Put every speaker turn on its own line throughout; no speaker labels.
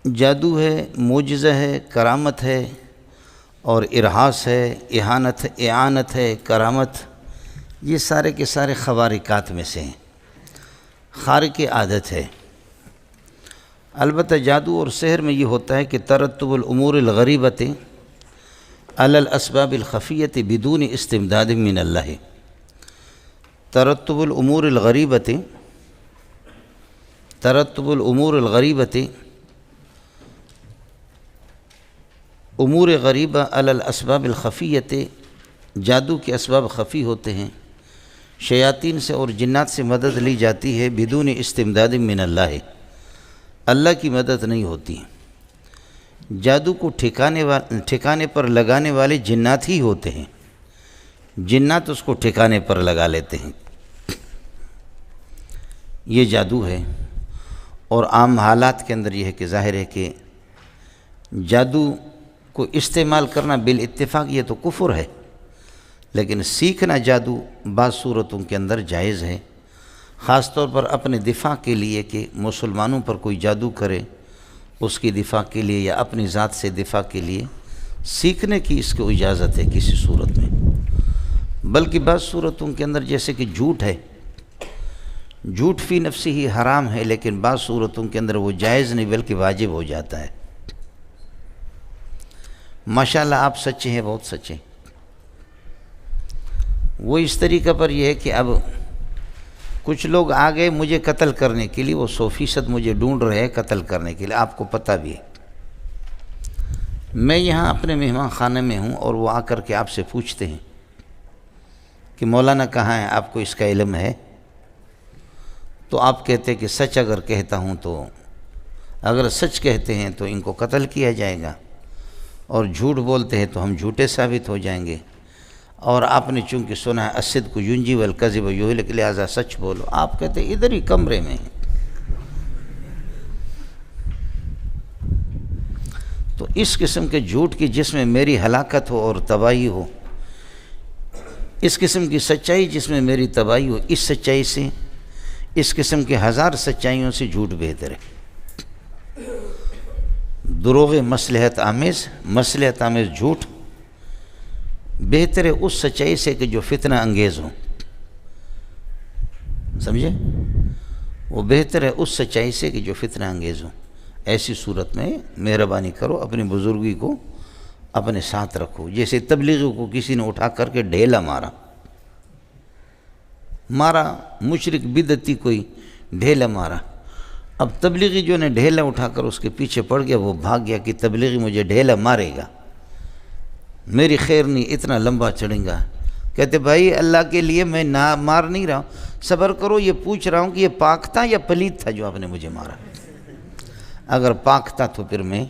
جادو ہے، معجزہ ہے، کرامت ہے، اور ارہاس ہے، اعانت ہے، کرامت، یہ سارے کے سارے خوارقات میں سے ہیں، خارق عادت ہے۔ البتہ جادو اور سحر میں یہ ہوتا ہے کہ ترتب الامور الغریبۃ علی الاسباب الخفیۃ بدون استمداد من اللہ۔ ترتب الامور الغریبۃ امور غریبہ علی الاسباب الخفیۃ، جادو کے اسباب خفی ہوتے ہیں، شیاطین سے اور جنات سے مدد لی جاتی ہے، بدون استمداد من اللہ، اللہ کی مدد نہیں ہوتی۔ جادو کو ٹھکانے پر لگانے والے جنات ہی ہوتے ہیں، جنات اس کو ٹھکانے پر لگا لیتے ہیں، یہ جادو ہے۔ اور عام حالات کے اندر یہ ہے کہ ظاہر ہے کہ جادو کو استعمال کرنا بالاتفاق یہ تو کفر ہے، لیکن سیکھنا جادو بعض صورتوں کے اندر جائز ہے، خاص طور پر اپنے دفاع کے لیے کہ مسلمانوں پر کوئی جادو کرے، اس کی دفاع کے لیے یا اپنی ذات سے دفاع کے لیے سیکھنے کی اس کو اجازت ہے کسی صورت میں۔ بلکہ بعض صورتوں کے اندر جیسے کہ جھوٹ ہے، جھوٹ فی نفسی ہی حرام ہے، لیکن بعض صورتوں کے اندر وہ جائز نہیں بلکہ واجب ہو جاتا ہے۔ ماشاءاللہ آپ سچے ہیں، بہت سچے۔ وہ اس طریقہ پر یہ ہے کہ اب کچھ لوگ آ گئے مجھے قتل کرنے کے لیے، وہ 100% مجھے ڈھونڈ رہے ہیں قتل کرنے کے لیے، آپ کو پتہ بھی ہے۔ میں یہاں اپنے مہمان خانے میں ہوں اور وہ آ کر کے آپ سے پوچھتے ہیں کہ مولانا کہاں ہے، آپ کو اس کا علم ہے؟ تو آپ کہتے کہ سچ اگر کہتا ہوں تو، اگر سچ کہتے ہیں تو ان کو قتل کیا جائے گا، اور جھوٹ بولتے ہیں تو ہم جھوٹے ثابت ہو جائیں گے، اور آپ نے چونکہ سنا ہے الصدق ینجی والکذب یہلک، لہذا سچ بولو۔ آپ کہتے ہیں ادھر ہی کمرے میں ہیں۔ تو اس قسم کے جھوٹ کی جس میں میری ہلاکت ہو اور تباہی ہو، اس قسم کی سچائی جس میں میری تباہی ہو، اس سچائی سے، اس قسم کے 1000 سچائیوں سے جھوٹ بہتر ہے۔ دروغ مصلحت آمیز جھوٹ بہتر ہے اس سچائی سے کہ جو فتنہ انگیز ہو، سمجھے؟ وہ بہتر ہے اس سچائی سے کہ جو فتنہ انگیز ہو۔ ایسی صورت میں مہربانی کرو اپنی بزرگی کو اپنے ساتھ رکھو۔ جیسے تبلیغی کو کسی نے اٹھا کر کے ڈھیلا مارا، مشرک بدعتی کوئی ڈھیلا مارا، اب تبلیغی جو نے ڈھیلا اٹھا کر اس کے پیچھے پڑ گیا، وہ بھاگ گیا کہ تبلیغی مجھے ڈھیلا مارے گا، میری خیر نہیں، اتنا لمبا چڑھیں گا۔ کہتے بھائی اللہ کے لیے میں مار نہیں رہا ہوں، صبر کرو، یہ پوچھ رہا ہوں کہ یہ پاک تھا یا پلید تھا جو آپ نے مجھے مارا؟ اگر پاک تھا تو پھر میں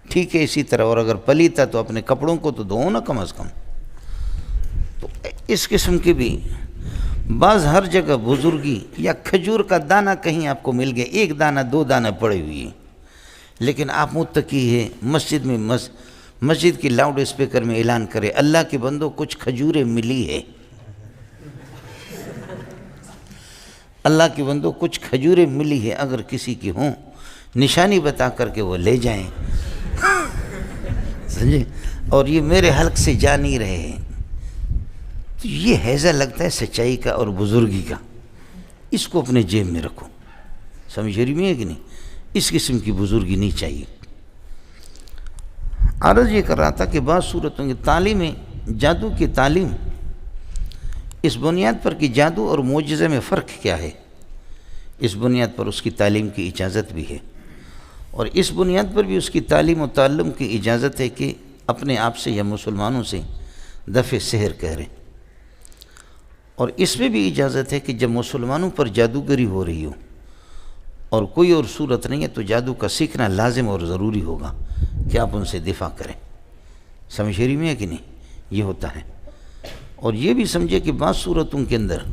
ٹھیک ہے اسی طرح، اور اگر پلید تھا تو اپنے کپڑوں کو تو دھو نا کم از کم۔ تو اس قسم کی بھی بعض ہر جگہ بزرگی یا کھجور کا دانہ کہیں آپ کو مل گیا، 1 دانہ 2 دانہ پڑے ہوئی ہیں، لیکن آپ متقی ہے مسجد میں مسجد کی لاؤڈ اسپیکر میں اعلان کرے اللہ کے بندوں کچھ کھجوریں ملی ہے، اللہ کے بندوں کچھ کھجوریں ملی ہے، اگر کسی کی ہوں نشانی بتا کر کے وہ لے جائیں، سمجھے؟ اور یہ میرے حلق سے جا نہیں رہے ہیں، تو یہ حیضہ لگتا ہے سچائی کا اور بزرگی کا، اس کو اپنے جیب میں رکھو، سمجھ رہی میں ہے کہ نہیں؟ اس قسم کی بزرگی نہیں چاہیے۔ عرض یہ کر رہا تھا کہ بعض صورتوں کی تعلیم، جادو کی تعلیم، اس بنیاد پر کہ جادو اور معجزے میں فرق کیا ہے، اس بنیاد پر اس کی تعلیم کی اجازت بھی ہے، اور اس بنیاد پر بھی اس کی تعلیم و تعلم کی اجازت ہے کہ اپنے آپ سے یا مسلمانوں سے دفع سحر کہہ رہے ہیں، اور اس میں بھی اجازت ہے کہ جب مسلمانوں پر جادوگری ہو رہی ہو اور کوئی اور صورت نہیں ہے تو جادو کا سیکھنا لازم اور ضروری ہوگا کہ آپ ان سے دفاع کریں، سمجھ رہی میں ہے کہ نہیں؟ یہ ہوتا ہے۔ اور یہ بھی سمجھے کہ بعض صورتوں کے اندر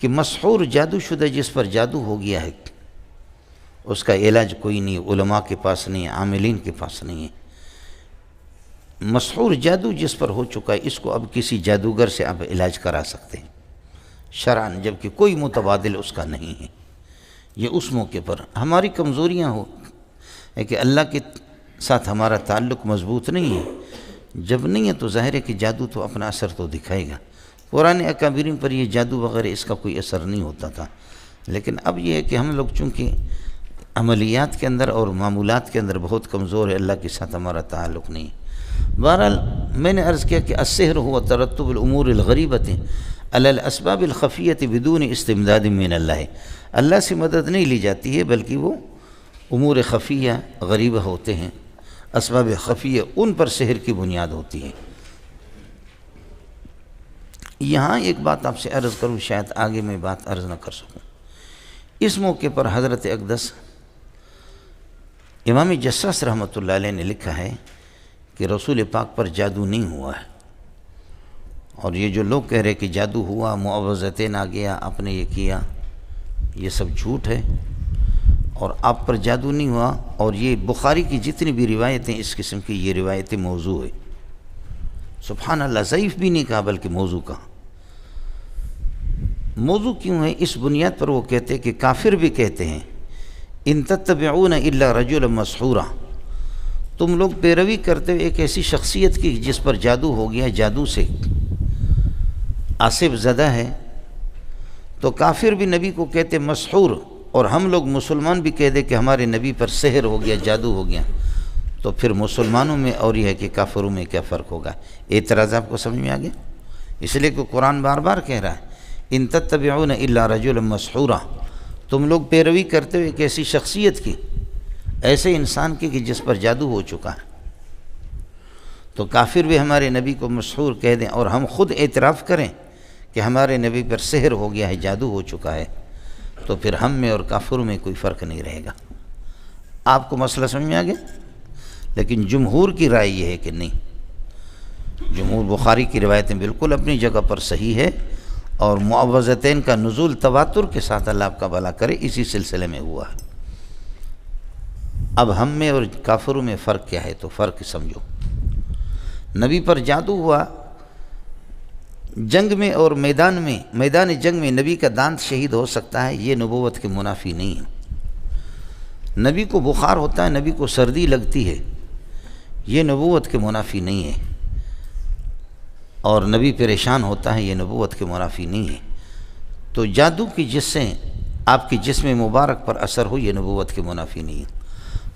کہ مسحور جادو شدہ جس پر جادو ہو گیا ہے اس کا علاج کوئی نہیں، علماء کے پاس نہیں ہے، عاملین کے پاس نہیں ہے۔ مسحور جادو جس پر ہو چکا ہے اس کو اب کسی جادوگر سے آپ علاج کرا سکتے ہیں شرعاً، جبکہ کوئی متبادل اس کا نہیں ہے۔ یہ اس موقع پر ہماری کمزوریاں ہو ہے کہ اللہ کے ساتھ ہمارا تعلق مضبوط نہیں ہے، جب نہیں ہے تو ظاہر ہے کہ جادو تو اپنا اثر تو دکھائے گا۔ پرانے اکابرین پر یہ جادو وغیرہ اس کا کوئی اثر نہیں ہوتا تھا، لیکن اب یہ ہے کہ ہم لوگ چونکہ عملیات کے اندر اور معمولات کے اندر بہت کمزور ہے، اللہ کے ساتھ ہمارا تعلق نہیں ہے۔ بہرحال میں نے عرض کیا کہ السحر هو ترتب الامور الغریبۃ علی الاسباب الخفیۃ بدون استمداد من اللہ سے مدد نہیں لی جاتی ہے، بلکہ وہ امور خفیہ غریبہ ہوتے ہیں، اسباب خفیہ، ان پر سحر کی بنیاد ہوتی ہے۔ یہاں ایک بات آپ سے عرض کروں، شاید آگے میں بات عرض نہ کر سکوں۔ اس موقع پر حضرت اقدس امام جساس رحمۃ اللہ علیہ نے لکھا ہے کہ رسول پاک پر جادو نہیں ہوا ہے، اور یہ جو لوگ کہہ رہے کہ جادو ہوا، معوذتین آ گیا، آپ نے یہ کیا، یہ سب جھوٹ ہے، اور آپ پر جادو نہیں ہوا۔ اور یہ بخاری کی جتنی بھی روایتیں اس قسم کی، یہ روایتیں موضوع ہے۔ سبحان اللہ، ضعیف بھی نہیں کہا بلکہ موضوع کہا۔ موضوع کیوں ہے؟ اس بنیاد پر وہ کہتے ہیں کہ کافر بھی کہتے ہیں ان تتبعون الا رجلا مسحورا، تم لوگ پیروی کرتے ہوئے ایک ایسی شخصیت کی جس پر جادو ہو گیا، جادو سے عاصف زدہ ہے۔ تو کافر بھی نبی کو کہتے مسحور، اور ہم لوگ مسلمان بھی کہہ دے کہ ہمارے نبی پر سحر ہو گیا، جادو ہو گیا، تو پھر مسلمانوں میں اور یہ ہے کہ کافروں میں کیا فرق ہوگا؟ اعتراض آپ کو سمجھ میں آ گیا؟ اس لیے کہ قرآن بار بار کہہ رہا ہے ان تتبعون الا رجلا مسحورا، تم لوگ پیروی کرتے ہوئے ایک ایسی شخصیت کی، ایسے انسان کی کہ جس پر جادو ہو چکا ہے۔ تو کافر بھی ہمارے نبی کو مسحور کہہ دیں، اور ہم خود اعتراف کریں کہ ہمارے نبی پر سحر ہو گیا ہے، جادو ہو چکا ہے، تو پھر ہم میں اور کافروں میں کوئی فرق نہیں رہے گا۔ آپ کو مسئلہ سمجھ میں آ گیا؟ لیکن جمہور کی رائے یہ ہے کہ نہیں، جمہور بخاری کی روایتیں بالکل اپنی جگہ پر صحیح ہے، اور معوذتین کا نزول تواتر کے ساتھ اللہ آپ کا بھلا کرے اسی سلسلے میں ہوا ہے۔ اب ہم میں اور کافروں میں فرق کیا ہے؟ تو فرق سمجھو۔ نبی پر جادو ہوا جنگ میں اور میدان جنگ میں نبی کا دانت شہید ہو سکتا ہے، یہ نبوت کے منافی نہیں ہے۔ نبی کو بخار ہوتا ہے، نبی کو سردی لگتی ہے، یہ نبوت کے منافی نہیں ہے، اور نبی پریشان ہوتا ہے، یہ نبوت کے منافی نہیں ہے۔ تو جادو کی جس سے آپ کی جسم مبارک پر اثر ہو، یہ نبوت کے منافی نہیں ہے۔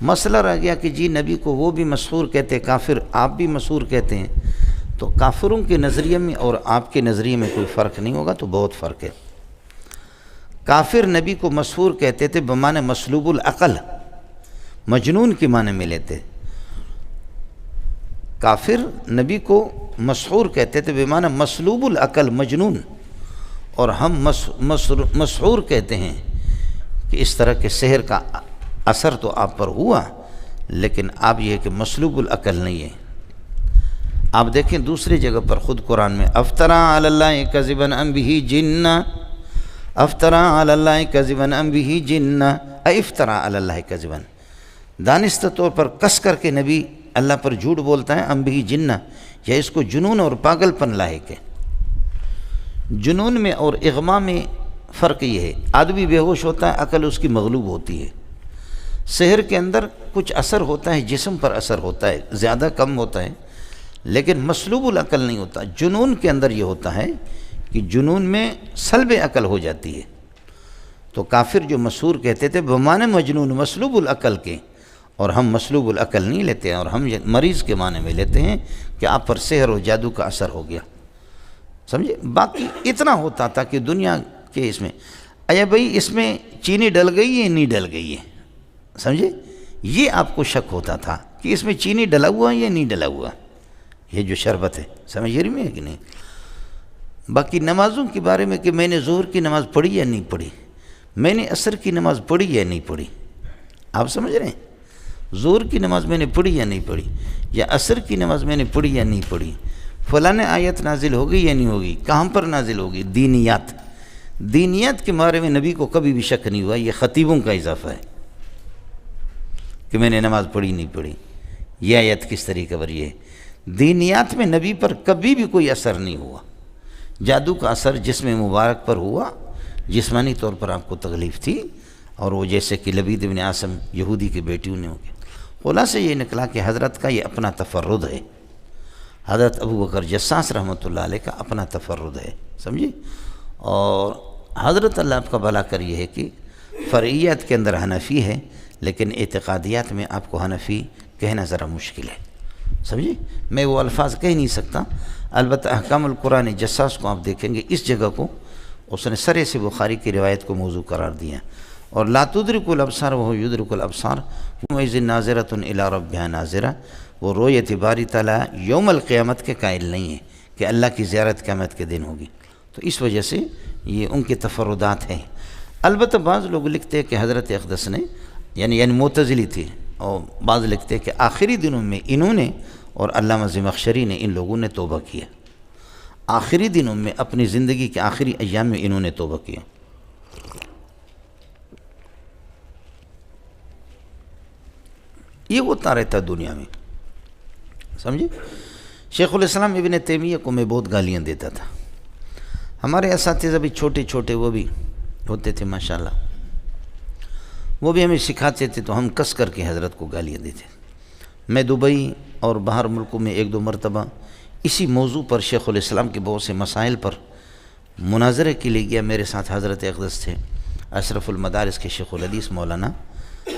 مسئلہ رہ گیا کہ جی نبی کو وہ بھی مسحور کہتے، کافر آپ بھی مسحور کہتے ہیں، تو کافروں کے نظریے میں اور آپ کے نظریے میں کوئی فرق نہیں ہوگا؟ تو بہت فرق ہے۔ کافر نبی کو مسحور کہتے تھے بمعنی مسلوب العقل، مجنون کی معنی میں لیتے۔ کافر نبی کو مسحور کہتے تھے بمعنی مسلوب العقل، مجنون، اور ہم مسحور کہتے ہیں کہ اس طرح کے سحر کا اثر تو آپ پر ہوا، لیکن آپ یہ کہ مسلوب العقل نہیں ہے۔ آپ دیکھیں دوسری جگہ پر خود قرآن میں افطرا علی اللہ کذبا ام بہ جنہ، افطرا علی اللہ کذبا ام بہ جنہ، افطرا علی اللہ کذبا، دانستہ طور پر کس کر کے نبی اللہ پر جھوٹ بولتا ہے، ام بہ جنہ، یا اس کو جنون اور پاگل پن لاحق ہے۔ جنون میں اور اغما میں فرق یہ ہے، آدمی بے ہوش ہوتا ہے، عقل اس کی مغلوب ہوتی ہے۔ سحر کے اندر کچھ اثر ہوتا ہے، جسم پر اثر ہوتا ہے، زیادہ کم ہوتا ہے، لیکن مسلوب العقل نہیں ہوتا۔ جنون کے اندر یہ ہوتا ہے کہ جنون میں سلب عقل ہو جاتی ہے۔ تو کافر جو مسحور کہتے تھے بمعنی مجنون، مسلوب العقل کے، اور ہم مسلوب العقل نہیں لیتے ہیں، اور ہم مریض کے معنی میں لیتے ہیں کہ آپ پر سحر و جادو کا اثر ہو گیا، سمجھے؟ باقی اتنا ہوتا تھا کہ دنیا کے اس میں ایا بھائی اس میں چینی ڈل گئی ہے نہیں ڈل گئی ہے، سمجھے؟ یہ آپ کو شک ہوتا تھا کہ اس میں چینی ڈلا ہوا ہے یا نہیں ڈلا ہوا، یہ جو شربت ہے، سمجھ رہی میں ہے کہ نہیں؟ باقی نمازوں کے بارے میں کہ میں نے ظہر کی نماز پڑھی یا نہیں پڑھی، میں نے عصر کی نماز پڑھی یا نہیں پڑھی، آپ سمجھ رہے ہیں؟ ظہر کی نماز میں نے پڑھی یا نہیں پڑھی، یا عصر کی نماز میں نے پڑھی یا نہیں پڑھی، فلاں آیت نازل ہوگی یا نہیں ہوگی، کہاں پر نازل ہوگی؟ دینیات کے بارے میں نبی کو کبھی بھی شک نہیں ہوا۔ یہ خطیبوں کا اضافہ ہے کہ میں نے نماز پڑھی نہیں پڑھی، یہ آیت کس طریقے پر یہ ہے۔ دینیات میں نبی پر کبھی بھی کوئی اثر نہیں ہوا۔ جادو کا اثر جسم مبارک پر ہوا، جسمانی طور پر آپ کو تکلیف تھی، اور وہ جیسے کہ لبید بن عاصم یہودی کی بیٹیوں نے ہو گیا۔ خلاصہ یہ نکلا کہ حضرت کا یہ اپنا تفرد ہے، حضرت ابو بکر جساس رحمۃ اللہ علیہ کا اپنا تفرد ہے، سمجھے؟ اور حضرت اللہ آپ کا بھلا کر یہ ہے کہ فرعیات کے اندر حنفی ہے، لیکن اعتقادیات میں آپ کو حنفی کہنا ذرا مشکل ہے، سمجھے؟ میں وہ الفاظ کہہ نہیں سکتا، البتہ احکام القرآن جساس کو آپ دیکھیں گے، اس جگہ کو اس نے سرے سے بخاری کی روایت کو موضوع قرار دیا، اور لا تدرک الابصار وہو یدرک الابصار وإذ ناظرۃ الی ربها ناظرہ، وہ رویت باری تعالیٰ یوم القیامت کے قائل نہیں ہے کہ اللہ کی زیارت قیامت کے دن ہوگی، تو اس وجہ سے یہ ان کے تفردات ہیں۔ البتہ بعض لوگ لکھتے ہیں کہ حضرت اقدس نے یعنی معتزلی تھے، اور بعض لکھتے ہیں کہ آخری دنوں میں انہوں نے اور علامہ زمخشری نے ان لوگوں نے توبہ کیا، آخری دنوں میں اپنی زندگی کے آخری ایام میں انہوں نے توبہ کیا۔ یہ ہوتا رہتا دنیا میں، سمجھے؟ شیخ الاسلام ابن تیمیہ کو میں بہت گالیاں دیتا تھا، ہمارے اساتذہ بھی چھوٹے چھوٹے وہ بھی ہوتے تھے ماشاءاللہ، وہ بھی ہمیں سکھاتے تھے تو ہم کس کر کے حضرت کو گالیاں دیتے۔ میں دبئی اور باہر ملکوں میں ایک دو مرتبہ اسی موضوع پر شیخ الاسلام کے بہت سے مسائل پر مناظرے کے لیے گیا، میرے ساتھ حضرت اقدس تھے، اشرف المدارس کے شیخ الحدیث مولانا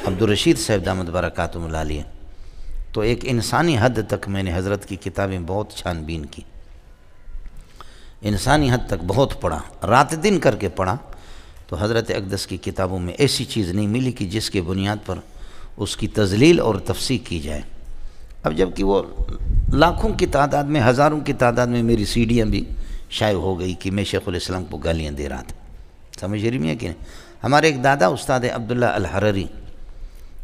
عبدالرشید صاحب دامت برکاتہم اللہ علیہ، تو ایک انسانی حد تک میں نے حضرت کی کتابیں بہت چھان بین کی، انسانی حد تک بہت پڑھا، رات دن کر کے پڑھا، تو حضرت اقدس کی کتابوں میں ایسی چیز نہیں ملی کہ جس کے بنیاد پر اس کی تذلیل اور تفسیق کی جائے۔ اب جب کہ وہ لاکھوں کی تعداد میں، ہزاروں کی تعداد میں میری سیڈیاں بھی شائع ہو گئی کہ میں شیخ الاسلام کو گالیاں دے رہا تھا، سمجھ رہی ہیں کہ نہیں؟ ہمارے ایک دادا استاد عبداللہ الحرری،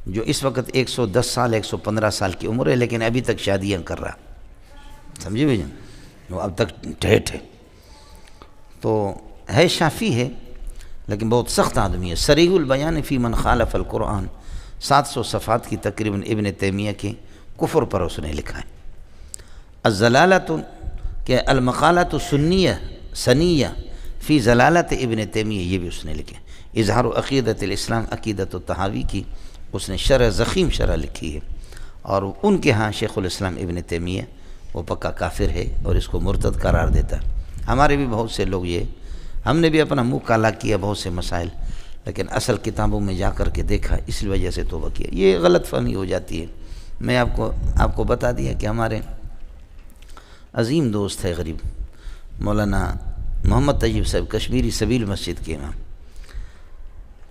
جو اس وقت 110 سال 115 سال کی عمر ہے، لیکن ابھی تک شادیاں کر رہا، سمجھے بھائی جان؟ وہ اب تک ٹھیٹ ہے، تو ہے شافی ہے لیکن بہت سخت آدمی ہے۔ صریح البیان فی من خالف القرآن، 700 صفحات کی تقریباً ابن تیمیہ کے کفر پر اس نے لکھا ہے۔ الزلالۃ کہ المقالۃ سنیہ سنیہ فی زلالت ابن تیمیہ، یہ بھی اس نے لکھے۔ اظہار عقیدت الاسلام عقیدت الطحاوی کی اس نے شرح ضخیم شرح لکھی ہے، اور ان کے ہاں شیخ الاسلام ابن تیمیہ وہ پکا کافر ہے اور اس کو مرتد قرار دیتا ہے۔ ہمارے بھی بہت سے لوگ، یہ ہم نے بھی اپنا منہ کالا کیا بہت سے مسائل، لیکن اصل کتابوں میں جا کر کے دیکھا، اس وجہ سے توبہ کیا۔ یہ غلط فہمی ہو جاتی ہے۔ میں آپ کو بتا دیا کہ ہمارے عظیم دوست ہے غریب مولانا محمد طیب صاحب کشمیری سبیل مسجد کے امام،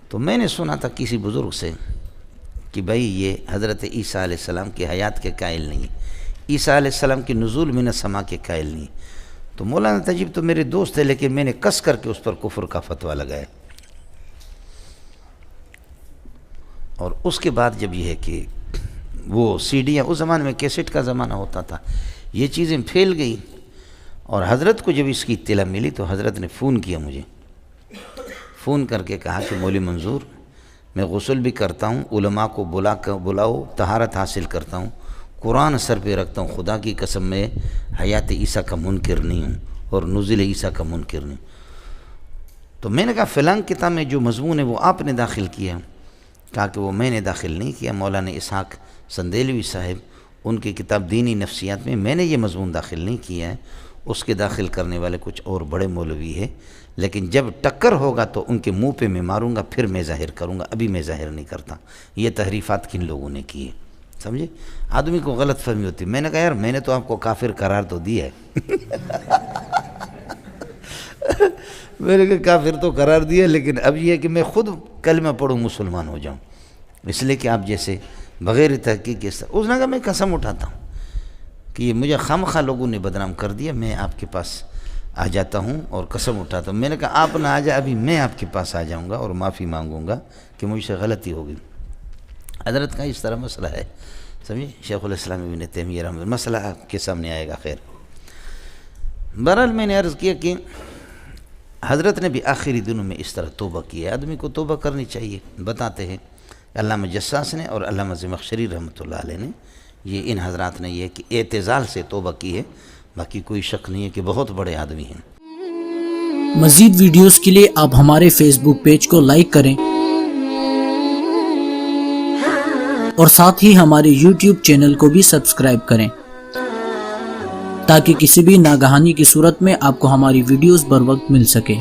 تو میں نے سنا تھا کسی بزرگ سے کہ بھائی یہ حضرت عیسیٰ علیہ السلام کی حیات کے قائل نہیں، عیسیٰ علیہ السلام کی نزول من السماء کے قائل نہیں، تو مولانا طیب تو میرے دوست ہے، لیکن میں نے کس کر کے اس پر کفر کا فتویٰ لگایا۔ اور اس کے بعد جب یہ ہے کہ وہ سیڈیاں، اس زمانے میں کیسٹ کا زمانہ ہوتا تھا، یہ چیزیں پھیل گئی، اور حضرت کو جب اس کی اطلاع ملی تو حضرت نے فون کیا مجھے، فون کر کے کہا کہ مولوی منظور، میں غسل بھی کرتا ہوں، علماء کو بلاؤ، طہارت حاصل کرتا ہوں، قرآن سر پہ رکھتا ہوں، خدا کی قسم میں حیات عیسیٰ کا منکر نہیں ہوں اور نزول عیسیٰ کا منکر نہیں۔ تو میں نے کہا فلاں کتاب میں جو مضمون ہے وہ آپ نے داخل کیا؟ کہا کہ وہ میں نے داخل نہیں کیا، مولانا اسحاق سندیلوی صاحب، ان کی کتاب دینی نفسیات میں نے یہ مضمون داخل نہیں کیا ہے، اس کے داخل کرنے والے کچھ اور بڑے مولوی ہیں، لیکن جب ٹکر ہوگا تو ان کے منہ پہ میں ماروں گا، پھر میں ظاہر کروں گا، ابھی میں ظاہر نہیں کرتا۔ یہ تحریفات کن لوگوں نے کی ہے، سمجھے؟ آدمی کو غلط فہمی ہوتی ہے۔ میں نے کہا یار میں نے تو آپ کو کافر قرار تو دیا ہے میں نے کہا کافر تو قرار دیا، لیکن اب یہ ہے کہ میں خود کلمہ پڑھوں مسلمان ہو جاؤں، اس لیے کہ آپ جیسے بغیر تحقیق کے اس نے کہا میں قسم اٹھاتا ہوں کہ یہ مجھے خامخواہ لوگوں نے بدنام کر دیا، میں آپ کے پاس آ جاتا ہوں اور قسم اٹھاتا ہوں۔ میں نے کہا آپ نہ آ جائے، ابھی میں آپ کے پاس آ جاؤں گا اور معافی مانگوں گا کہ مجھ سے غلطی ہو گئی۔ حضرت کا اس طرح مسئلہ ہے، سمجھے؟ شیخ الاسلام ابن تیمیہ رحمۃ اللہ، مسئلہ آپ کے سامنے آئے گا۔ خیر، بہرحال میں نے عرض کیا کہ حضرت نے بھی آخری دنوں میں اس طرح توبہ کی ہے، آدمی کو توبہ کرنی چاہیے۔ بتاتے ہیں علامہ جساس نے اور علامہ زمخشری رحمۃ اللہ علیہ نے، یہ ان حضرات نے یہ کہ اعتزال سے توبہ کی ہے، باقی کوئی شک نہیں ہے کہ بہت بڑے آدمی ہیں۔
مزید ویڈیوز کے لیے آپ ہمارے فیس بک پیج کو لائک کریں اور ساتھ ہی ہمارے YouTube چینل کو بھی سبسکرائب کریں تاکہ کسی بھی ناگہانی کی صورت میں آپ کو ہماری ویڈیوز بر وقت مل سکے۔